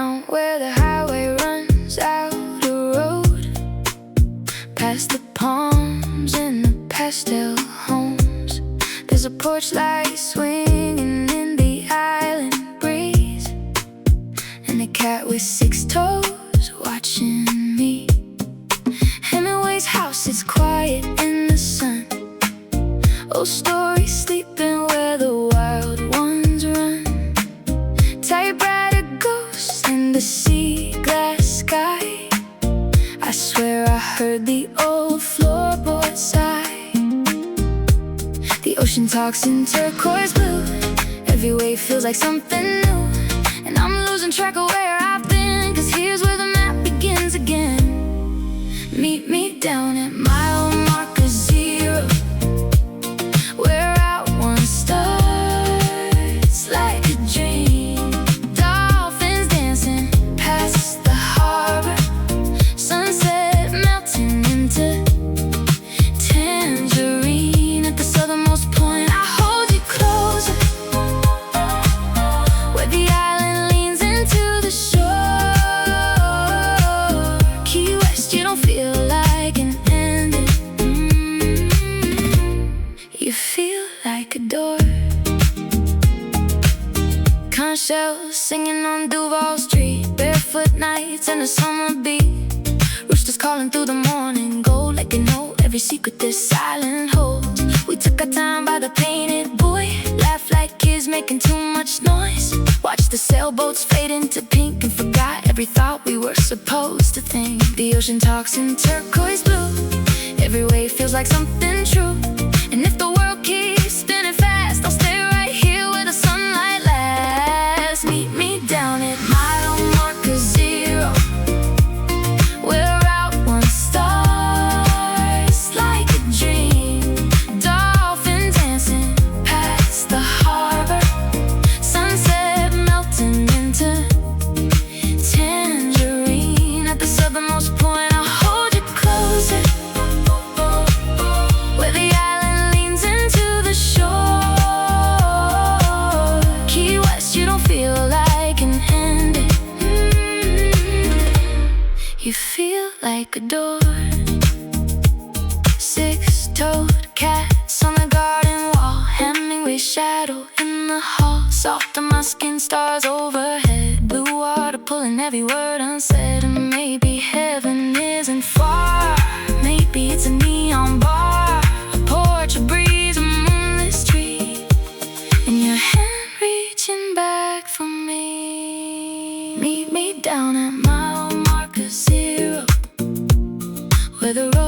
down where the highway runs out a road, past the palms and the pastel homes. There's a porch light swinging in the island breeze, and a cat with 6 toes watching me. Hemingway's house, it's quiet in the sun. Old stories sleeping where the wild ones run. Typewriter ghosts in the sea glass sky. I swear I heard the old floorboard sigh. The ocean talks in turquoise blue. Every wave feels like something new, and I'm losing track of where I've been, 'cause here's where the map begins again. Meet me down at mile marker 0, where out one starts like a dream. Dolphins dancing past the harbor, sunset melting into tangerine. At the southernmost point, I hold you closer, where the island leans into the shore. Key West, you don't feel like an ending. You feel like a door. Conch shells singing on Duval Street, barefoot nights and a summer beat. Roosters calling through the morning, gold like they know every secret this island holds. We took our time by the painted buoy, laughed like kids making too much noise. Watched the sailboats fade into pink and forgot every thought we were supposed to think. The ocean talks in turquoise blue. Every wave feels like something true. And if the world keeps spinning fast, I'll stay right here where the sunlight lasts. Meet me down at mile marker 0, where out one starts like a dream. Dolphin dancing past the harbor, sunset melting into tangerine. At the southernmost point, I'll hold you closer, where the island leans into the shore. Key West, you don't feel like an ending. You feel like a door. 6-toed cats on the garden wall, Hemingway shadow in the hall. Soft on my skin, stars overhead, blue water pulling every word unsaid. And maybe heaven isn't far, maybe it's a neon bar, a porch, a breeze, a moonlit street, and your hand reaching back for me. Meet me down at mile marker 0, where the road